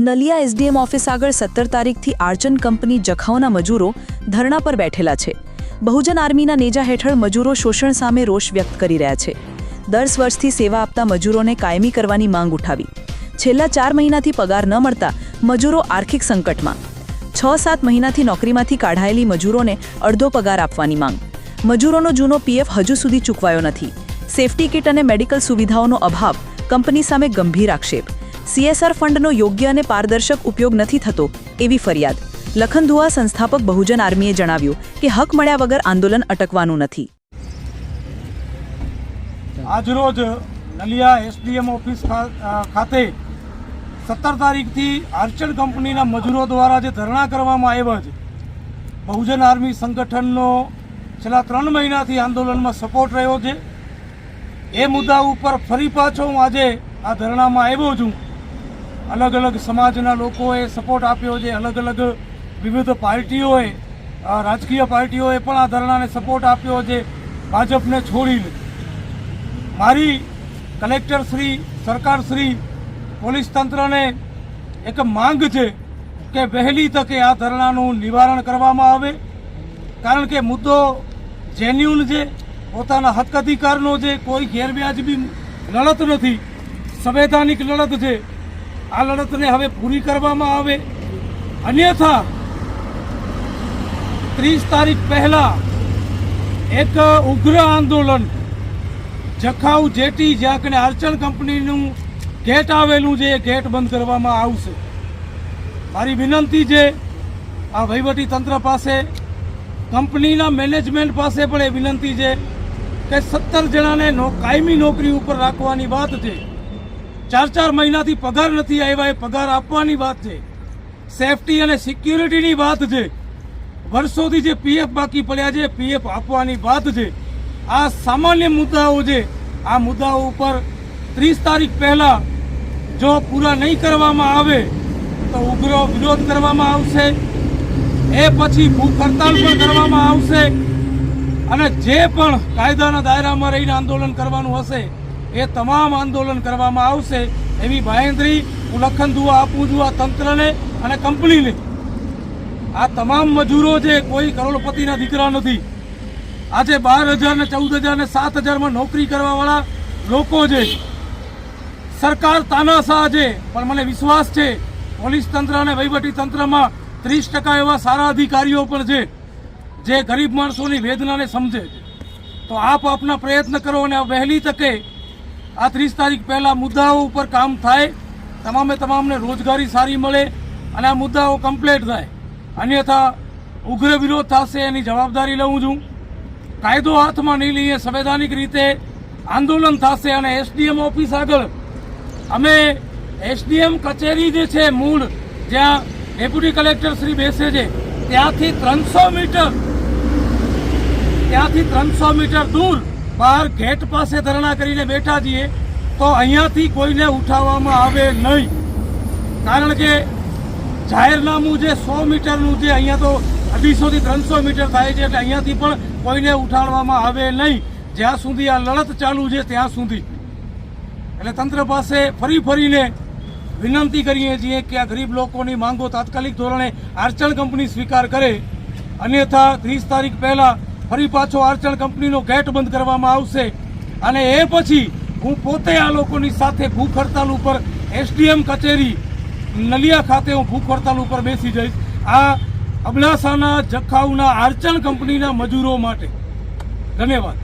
Naliya SDM office આગળ 17 તારીખથી આર્ચન company જખાઉના મજૂરો ધરણા પર બેઠેલા છે। બહુજન આર્મીના નેજા હેઠળ મજૂરો શોષણ સામે રોષ વ્યક્ત કરી રહ્યા છે। 10 વર્ષથી સેવા આપતા મજૂરોને કાયમી કરવાની માંગ ઉઠાવી। છેલ્લા 4 મહિનાથી પગાર ન મળતા મજૂરો આર્થિક સંકટમાં। 6-7 મહિનાથી નોકરીમાંથી કાઢાયેલી મજૂરોને અડધો પગાર આપવાની માંગ। મજૂરોનો જૂનો પીએફ હજુ સુધી ચૂકવાયો નથી। સેફટી કિટ અને મેડિકલ સુવિધાઓનો અભાવ કંપની સામે ગંભીર આક્ષેપ। CSR ફંડનો યોગ્ય અને પારદર્શક ઉપયોગ નથી થતો એવી ફરિયાદ। લખનધુઆ સંસ્થાપક બહુજન આર્મીએ જણાવ્યું કે હક મળ્યા વગર આંદોલન અટકવાનું નથી। આજરોજ નલિયા એસડીએમ ઓફિસ ખાતે 17 તારીખથી આર્ચન કંપનીના મજૂરો દ્વારા જે ધરણા કરવામાં આવ્યા છે, બહુજન આર્મી સંગઠનનો છેલ્લા 3 મહિનાથી આંદોલનમાં સપોર્ટ રહ્યો છે। એ મુદ્દા ઉપર ફરી પાછો હું આજે આ ધરણામાં આવ્યો છું। અલગ અલગ સમાજના લોકોએ સપોર્ટ આપ્યો છે, અલગ અલગ વિવિધ પાર્ટીઓએ, રાજકીય પાર્ટીઓએ પણ આ ધરણાને સપોર્ટ આપ્યો છે, ભાજપને છોડીને। મારી કલેક્ટરશ્રી, સરકારશ્રી, પોલીસ તંત્રને એક માંગ છે કે વહેલી તકે આ ધરણાનું નિવારણ કરવામાં આવે, કારણ કે મુદ્દો જેન્યુન છે, પોતાના હક અધિકારનો છે, કોઈ ગેરવ્યાજબી લડત નથી, સંવૈધાનિક લડત છે। આ લડતને હવે પૂરી કરવામાં આવે, અન્યથા 30 તારીખ પહેલા એક ઉગ્ર આંદોલન જખાઉ જેટી જ્યાં કને આર્ચન કંપનીનું ગેટ આવેલું છે એ ગેટ બંધ કરવામાં આવશે। મારી વિનંતી છે આ વહીવટી તંત્ર પાસે, કંપનીના મેનેજમેન્ટ પાસે પણ એ વિનંતી છે કે 17 જણાને કાયમી નોકરી ઉપર રાખવાની વાત છે। 4-4 મહિનાથી પગાર નથી આવ્યા, એ પગાર આપવાની વાત છે। સેફટી અને સિક્યુરિટીની વાત છે। વર્ષોથી જે પીએફ બાકી પડ્યા છે, પીએફ આપવાની વાત છે। આ સામાન્ય મુદ્દાઓ છે। આ મુદ્દાઓ ઉપર 30 તારીખ પહેલા જો પૂરા નહીં કરવામાં આવે તો ઉગ્ર વિરોધ કરવામાં આવશે। એ પછી ભૂખ હડતાલ પણ કરવામાં આવશે અને જે પણ કાયદાના દાયરામાં રહીને આંદોલન કરવાનું હશે એ તમામ આંદોલન કરવામાં આવશે એવી બાંહેધરી હું લખનધુઆ આપું છું આ તંત્રને અને કંપનીને। આ તમામ મજૂરો છે કોઈ કરોડપતિના દીકરા નથી। આજે 12,000 ને 14,000 ને 7,000માં નોકરી કરવાવાળા લોકો છે। સરકાર તાનાશાહ છે, પણ મને વિશ્વાસ છે પોલીસ તંત્ર અને વહીવટી તંત્રમાં 30% એવા સારા અધિકારીઓ પણ છે જે ગરીબ માણસોની વેદનાને સમજે છે। તો આપ આપના પ્રયત્ન કરો અને વહેલી તકે આ 30 તારીખ પહેલાં મુદ્દાઓ ઉપર કામ થાય, તમામને રોજગારી સારી મળે અને આ મુદ્દાઓ કમ્પ્લીટ થાય, અન્યથા ઉગ્ર વિરોધ થશે એની જવાબદારી લઉં છું। કાયદો હાથમાં નહીં લઈએ, સંવૈધાનિક રીતે આંદોલન થશે અને એસડીએમ ઓફિસ આગળ અમે એસડીએમ કચેરી જે છે મૂળ જ્યાં ડેપ્યુટી કલેક્ટર શ્રી બેસે છે ત્યાંથી 300 મીટર દૂર બહાર ગેટ પાસે ધરણા કરીને બેઠા છીએ। તો અહીંયાથી કોઈને ઉઠાવવામાં આવે નહીં, કારણ કે જાહેરનામું જે 100 મીટરનું છે, અહીંયા તો 250 થી 300 મીટર થાય છે, એટલે અહીંયાથી પણ કોઈને ઉઠાડવામાં આવે નહીં જ્યાં સુધી આ લડત ચાલુ છે ત્યાં સુધી। એટલે તંત્ર પાસે ફરીને વિનંતી કરીએ છીએ કે આ ગરીબ લોકોની માંગો તાત્કાલિક ધોરણે આર્ચન કંપની સ્વીકાર કરે, અન્યથા 30 તારીખ પહેલાં ફરી પાછો આર્ચન કંપનીનો ગેટ બંધ કરવામાં આવશે અને એ પછી હું પોતે આ લોકોની સાથે ભૂખ હડતાલ ઉપર એસડીએમ કચેરી નલિયા ખાતે હું ભૂખ હડતાલ ઉપર બેસી જઈશ આ અબડાસાના જખાઉના આર્ચન કંપનીના મજૂરો માટે। ધન્યવાદ।